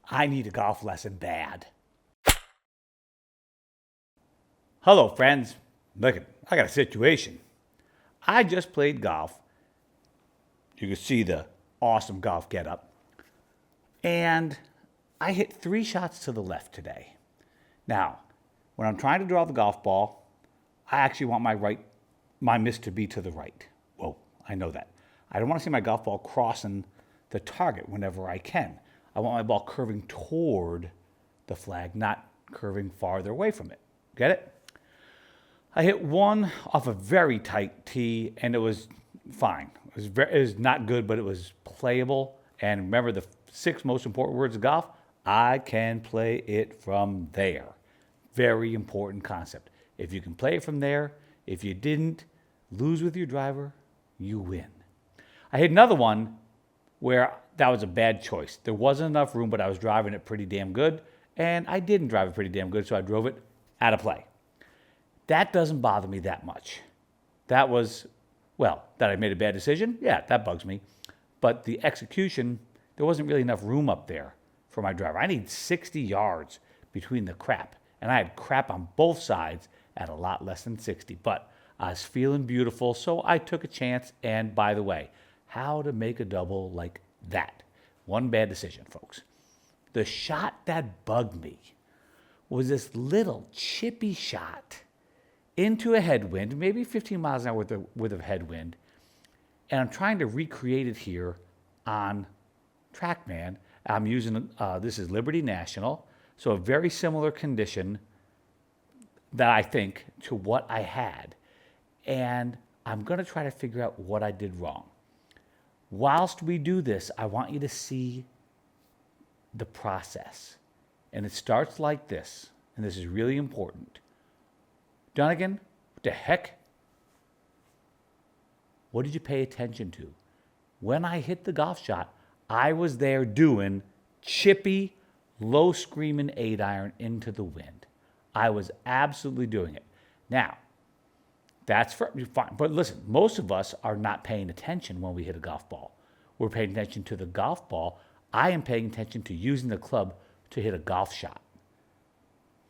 I need a golf lesson bad. Hello, friends. Look, I got a situation. I just played golf. You can see the awesome golf getup. And I hit 3 shots to the left today. Now, when I'm trying to draw the golf ball, I actually want my miss to be to the right. Whoa, I know that. I don't want to see my golf ball crossing the target whenever I can. I want my ball curving toward the flag, not curving farther away from it. Get it? I hit one off a very tight tee, and it was fine. It was not good, but it was playable. And remember the 6 most important words of golf? I can play it from there. Very important concept. If you can play it from there, if you didn't, lose with your driver, you win. I hit another one where that was a bad choice. There wasn't enough room, but I was driving it pretty damn good, and I didn't drive it pretty damn good, so I drove it out of play. That doesn't bother me that much. That I made a bad decision, yeah, that bugs me. But the execution, there wasn't really enough room up there for my driver. I need 60 yards between the crap, and I had crap on both sides at a lot less than 60. But I was feeling beautiful, so I took a chance. And by the way, how to make a double like that? One bad decision, folks. The shot that bugged me was this little chippy shot into a headwind, maybe 15 miles an hour worth of headwind. And I'm trying to recreate it here on TrackMan. I'm using, this is Liberty National, so a very similar condition that I think to what I had. And I'm going to try to figure out what I did wrong. Whilst we do this, I want you to see the process. And it starts like this, and this is really important. Dunigan, what the heck? What did you pay attention to? When I hit the golf shot, I was there doing chippy, low screaming 8-iron into the wind. I was absolutely doing it. Now, that's fine. But listen, most of us are not paying attention when we hit a golf ball. We're paying attention to the golf ball. I am paying attention to using the club to hit a golf shot.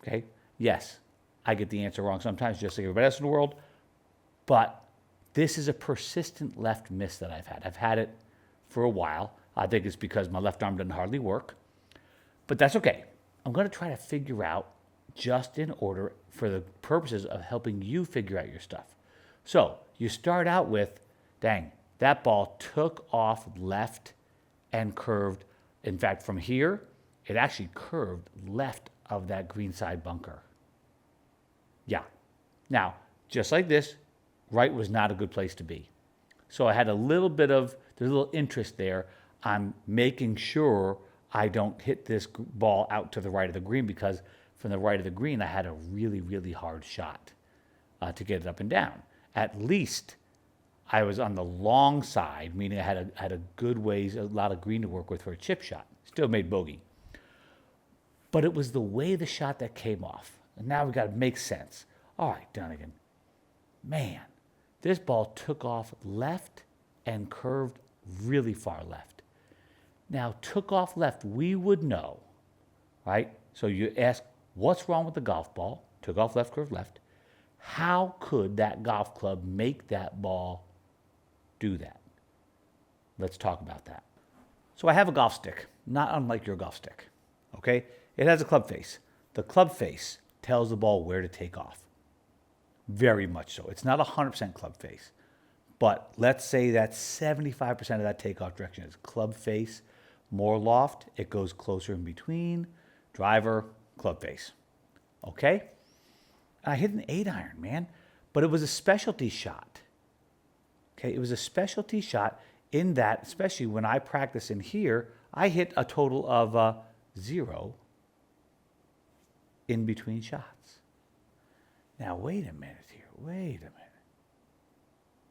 Okay? Yes, I get the answer wrong sometimes, just like everybody else in the world. But this is a persistent left miss that I've had. I've had it for a while. I think it's because my left arm doesn't hardly work. But that's okay. I'm going to try to figure out just in order for the purposes of helping you figure out your stuff. So you start out with, dang, that ball took off left and curved. In fact, from here, it actually curved left of that greenside bunker. Yeah. Now, just like this, right was not a good place to be. So I had there's a little interest there on making sure I don't hit this ball out to the right of the green, because from the right of the green, I had a really, really hard shot to get it up and down. At least I was on the long side, meaning I had a good ways, a lot of green to work with for a chip shot. Still made bogey. But it was the way the shot that came off. And now we got to make sense. All right, Dunigan. Man, this ball took off left and curved really far left. Now, took off left, we would know, right? So you ask, what's wrong with the golf ball? Took off left, curved left. How could that golf club make that ball do that? Let's talk about that. So I have a golf stick, not unlike your golf stick, okay? It has a club face. The club face tells the ball where to take off. Very much so. It's not 100% club face, but let's say that 75% of that takeoff direction is club face. More loft, it goes closer in between. Driver, club face. Okay? I hit an 8-iron, man, but it was a specialty shot. Okay, it was a specialty shot in that, especially when I practice in here, I hit a total of 0 in between shots. Now, wait a minute here. Wait a minute.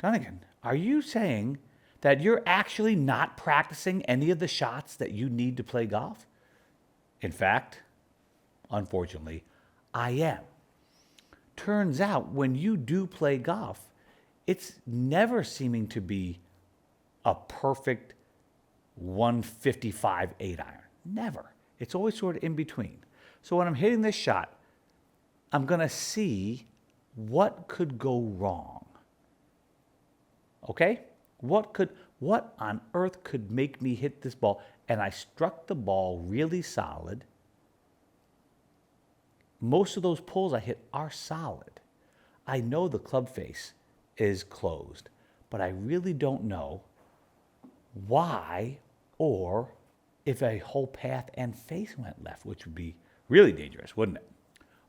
Dunigan, are you saying that you're actually not practicing any of the shots that you need to play golf? In fact, unfortunately, I am. Turns out when you do play golf, it's never seeming to be a perfect 155 8-iron. Never. It's always sort of in between. So when I'm hitting this shot, I'm going to see what could go wrong. Okay? What on earth could make me hit this ball? And I struck the ball really solid. Most of those pulls I hit are solid. I know the club face is closed, but I really don't know why or if a whole path and face went left, which would be really dangerous, wouldn't it?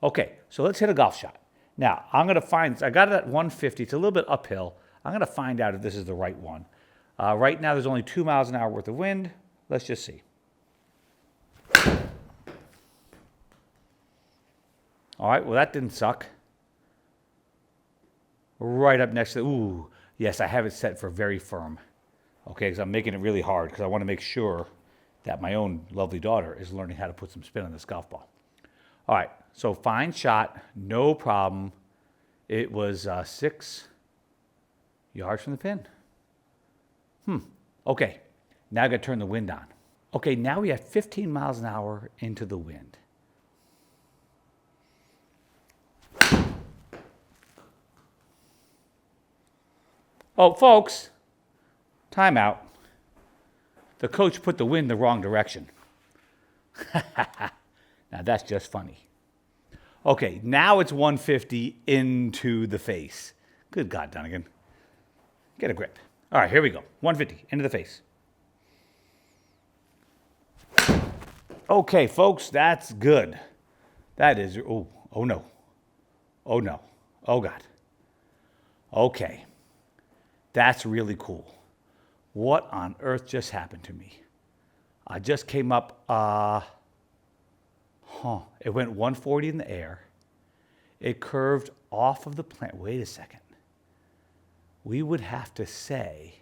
Okay, so let's hit a golf shot. Now, I'm going to find, I got it at 150. It's a little bit uphill. I'm going to find out if this is the right one. Right now, there's only 2 miles an hour worth of wind. Let's just see. All right, well, that didn't suck. Right up next to, ooh, yes, I have it set for very firm. Okay, because I'm making it really hard because I want to make sure that my own lovely daughter is learning how to put some spin on this golf ball. All right, so fine shot, no problem. It was 6 yards from the pin. Okay, now I got to turn the wind on. Okay, now we have 15 miles an hour into the wind. Oh, folks, time out. The coach put the wind the wrong direction. Now that's just funny. Okay, now it's 150 into the face. Good God, Dunigan. Get a grip. All right, here we go. 150 into the face. Okay, folks, that's good. That is, oh no. Oh no. Oh God. Okay. That's really cool. What on earth just happened to me? I just came up, it went 140 in the air. It curved off of the plant. Wait a second. We would have to say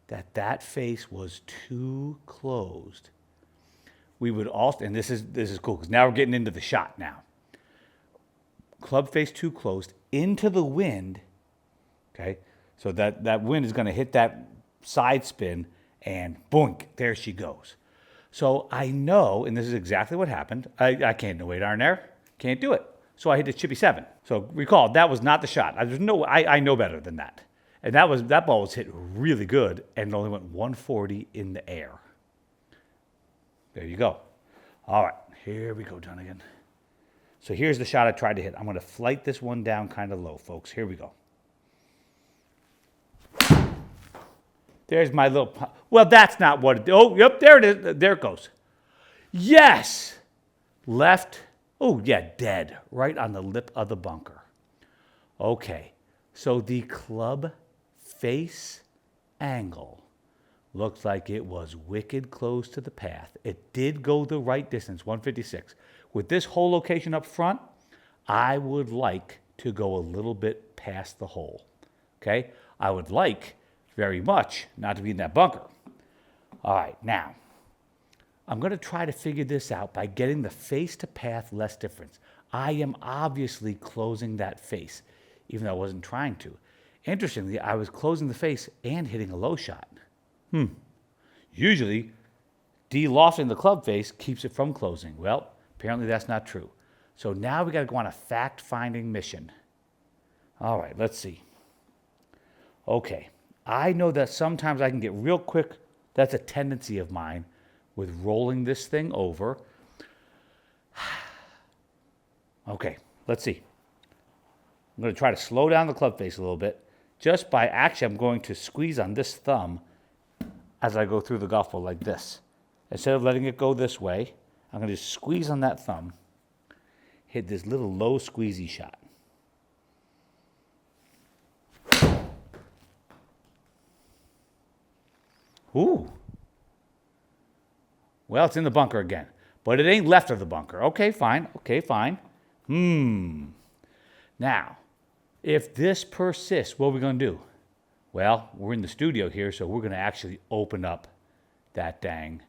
that that face was too closed. We would also, and this is cool because now we're getting into the shot now. Club face too closed into the wind, okay? So that wind is going to hit that side spin and boink, there she goes. So I know, and this is exactly what happened. I can't no 8 iron there. Can't do it. So I hit a chippy 7. So recall, that was not the shot. I know better than that. And that ball was hit really good and it only went 140 in the air. There you go. All right, here we go, Dunigan. So here's the shot I tried to hit. I'm going to flight this one down kind of low, folks. Here we go. There's my little, well, that's not what it, oh, yep, there it is. There it goes. Yes. Left, oh, yeah, dead. Right on the lip of the bunker. Okay, so the club face angle looks like it was wicked close to the path. It did go the right distance, 156. With this hole location up front, I would like to go a little bit past the hole. Okay, I would like very much not to be in that bunker. All right, now, I'm going to try to figure this out by getting the face to path less difference. I am obviously closing that face, even though I wasn't trying to. Interestingly, I was closing the face and hitting a low shot. Usually, de-lofting the club face keeps it from closing. Well, apparently that's not true. So now we got to go on a fact-finding mission. All right, let's see. Okay. I know that sometimes I can get real quick. That's a tendency of mine with rolling this thing over. Okay, let's see. I'm going to try to slow down the club face a little bit. Just by, actually, I'm going to squeeze on this thumb as I go through the golf ball like this. Instead of letting it go this way, I'm going to just squeeze on that thumb, hit this little low squeezy shot. Ooh. Well, it's in the bunker again. But it ain't left of the bunker. Okay, fine. Okay, fine. Now, if this persists, what are we going to do? Well, we're in the studio here, so we're going to actually open up that dang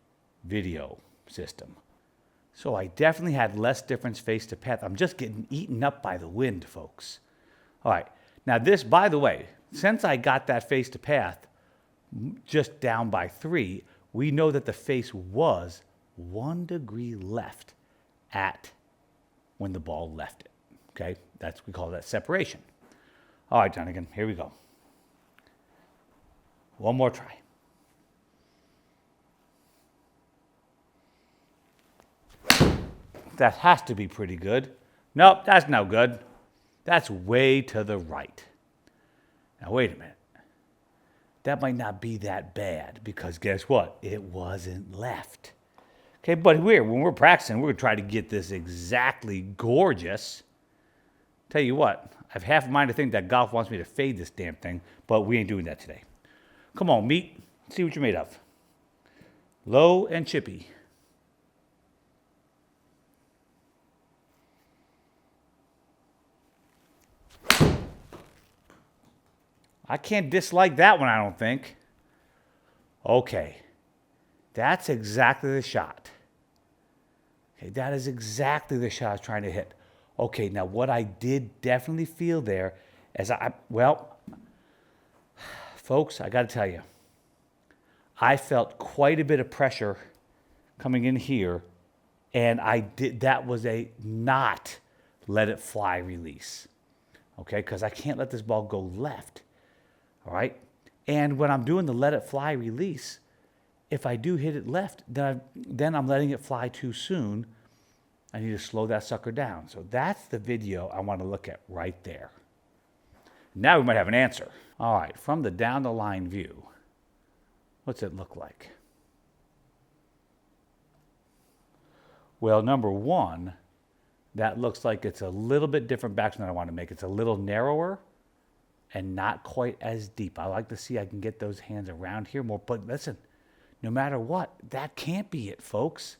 video system. So I definitely had less difference face to path. I'm just getting eaten up by the wind, folks. All right. Now this, by the way, since I got that face to path just down by 3, we know that the face was 1 degree left at when the ball left it. Okay, we call that separation. All right, Dunigan, here we go. One more try. That has to be pretty good. Nope, that's no good. That's way to the right. Now, wait a minute. That might not be that bad because guess what? It wasn't left. Okay, but when we're practicing, we're going to try to get this exactly gorgeous. Tell you what, I have half a mind to think that golf wants me to fade this damn thing, but we ain't doing that today. Come on, meat. See what you're made of. Low and chippy. I can't dislike that one, I don't think. Okay. That's exactly the shot. Okay, that is exactly the shot I was trying to hit. Okay, now what I did definitely feel there is folks, I got to tell you, I felt quite a bit of pressure coming in here, and that was a not let it fly release. Okay, because I can't let this ball go left. All right. And when I'm doing the let it fly release, if I do hit it left, then I'm letting it fly too soon. I need to slow that sucker down. So that's the video I want to look at right there. Now we might have an answer. All right. From the down the line view, what's it look like? Well, number one, that looks like it's a little bit different backswing than I want to make. It's a little narrower and not quite as deep. I like to see I can get those hands around here more. But listen, no matter what, that can't be it, folks.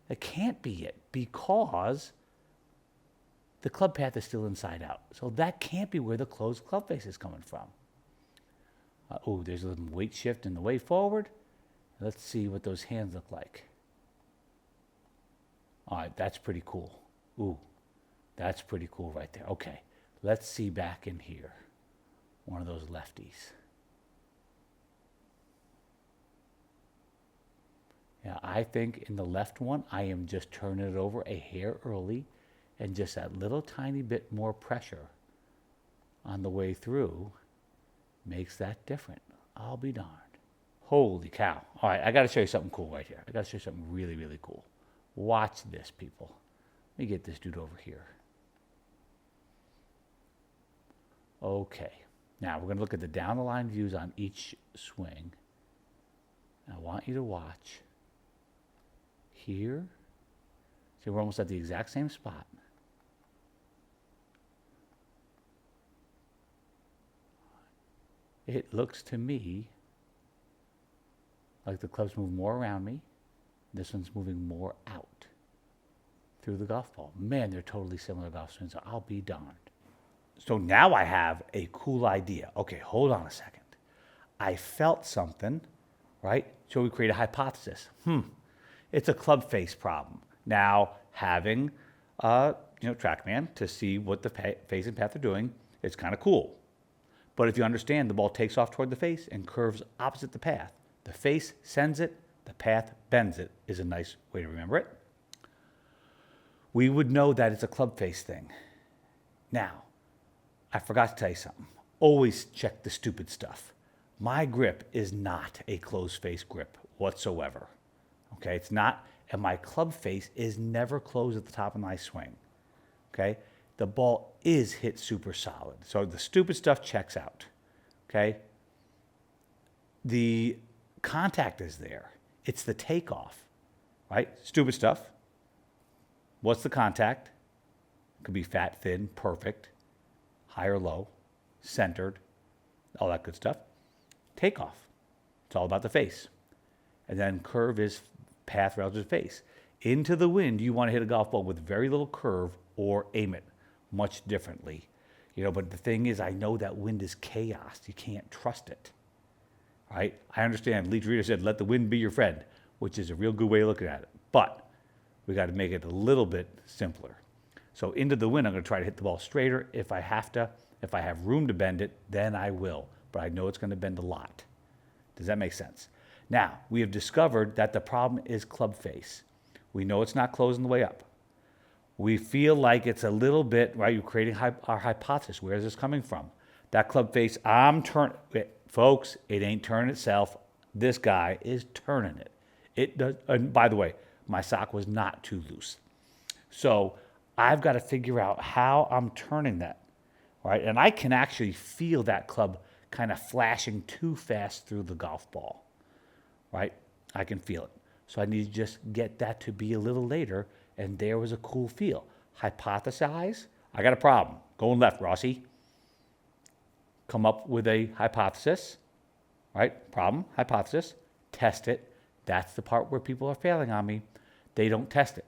It can't be it because the club path is still inside out. So that can't be where the closed club face is coming from. There's a little weight shift in the way forward. Let's see what those hands look like. All right, that's pretty cool. Ooh, that's pretty cool right there. Okay, let's see back in here. One of those lefties. Yeah, I think in the left one, I am just turning it over a hair early and just that little tiny bit more pressure on the way through makes that different. I'll be darned. Holy cow. All right, I got to show you something cool right here. I got to show you something really, really cool. Watch this, people. Let me get this dude over here. Okay. Now, we're going to look at the down the line views on each swing. I want you to watch here. See, we're almost at the exact same spot. It looks to me like the clubs move more around me. This one's moving more out through the golf ball. Man, they're totally similar golf swings. I'll be darned. So now I have a cool idea. Okay, hold on a second. I felt something, right? So we create a hypothesis. It's a club face problem. Now, having TrackMan to see what the face and path are doing, it's kind of cool. But if you understand, the ball takes off toward the face and curves opposite the path. The face sends it, the path bends it, is a nice way to remember it. We would know that it's a club face thing. Now, I forgot to tell you something. Always check the stupid stuff. My grip is not a closed face grip whatsoever. Okay, it's not, and my club face is never closed at the top of my swing. Okay, the ball is hit super solid. So the stupid stuff checks out. Okay, the contact is there. It's the takeoff, right? Stupid stuff. What's the contact? Could be fat, thin, perfect, high or low, centered, all that good stuff. Takeoff. It's all about the face. And then curve is path relative to face. Into the wind, you want to hit a golf ball with very little curve or aim it much differently. But the thing is, I know that wind is chaos. You can't trust it. Right? I understand. Leach Reader said, let the wind be your friend, which is a real good way of looking at it. But we got to make it a little bit simpler. So into the wind, I'm going to try to hit the ball straighter. If I have to, if I have room to bend it, then I will. But I know it's going to bend a lot. Does that make sense? Now, we have discovered that the problem is club face. We know it's not closing the way up. We feel like it's a little bit, right? You're creating our hypothesis. Where is this coming from? That club face, folks, it ain't turning itself. This guy is turning it. It does. And by the way, my sock was not too loose. So I've got to figure out how I'm turning that, right? And I can actually feel that club kind of flashing too fast through the golf ball, right? I can feel it. So I need to just get that to be a little later, and there was a cool feel. Hypothesize. I got a problem. Going left, Rossi. Come up with a hypothesis, right? Problem, hypothesis, test it. That's the part where people are failing on me. They don't test it.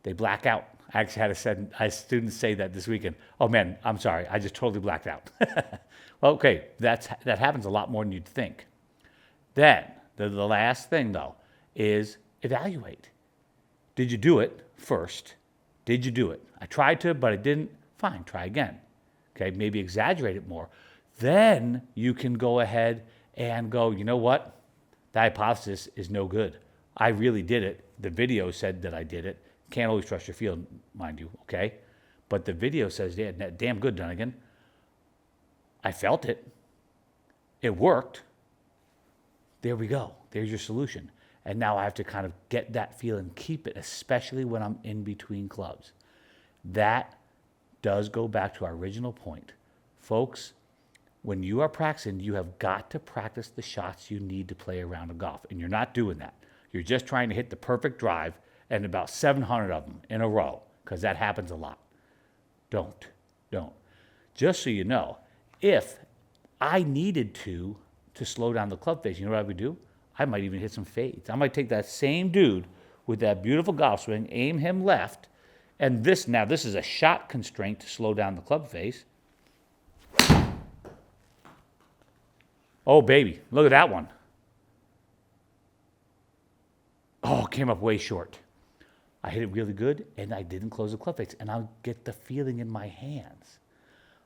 They black out. I actually had a student say that this weekend. Oh man, I'm sorry, I just totally blacked out. Well, okay, that happens a lot more than you'd think. Then, the last thing though, is evaluate. Did you do it first? Did you do it? I tried to, but I didn't. Fine, try again. Okay, maybe exaggerate it more. Then you can go ahead and go, you know what? The hypothesis is no good. I really did it. The video said that I did it. Can't always trust your field, mind you, okay? But the video says, yeah, damn good, Dunigan. I felt it. It worked. There we go. There's your solution. And now I have to kind of get that feel and keep it, especially when I'm in between clubs. That does go back to our original point. Folks, when you are practicing, you have got to practice the shots you need to play a round of golf. And you're not doing that. You're just trying to hit the perfect drive and about 700 of them in a row, because that happens a lot. Don't. Just so you know, if I needed to slow down the club face, you know what I would do? I might even hit some fades. I might take that same dude with that beautiful golf swing, aim him left, and this is a shot constraint to slow down the club face. Oh, baby, look at that one. Oh, it came up way short. I hit it really good, and I didn't close the club face, and I'll get the feeling in my hands.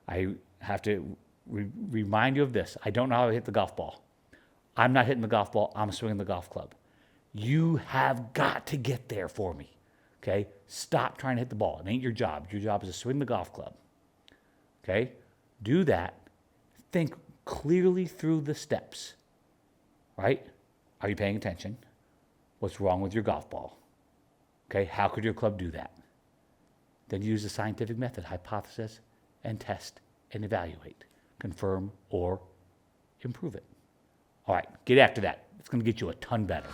I have to remind you of this. I don't know how to hit the golf ball. I'm not hitting the golf ball. I'm swinging the golf club. You have got to get there for me, okay? Stop trying to hit the ball. It ain't your job. Your job is to swing the golf club, okay? Do that. Think clearly through the steps, right? Are you paying attention? What's wrong with your golf ball? Okay, how could your club do that? Then use the scientific method, hypothesis, and test and evaluate, confirm or improve it. All right, get after that. It's going to get you a ton better.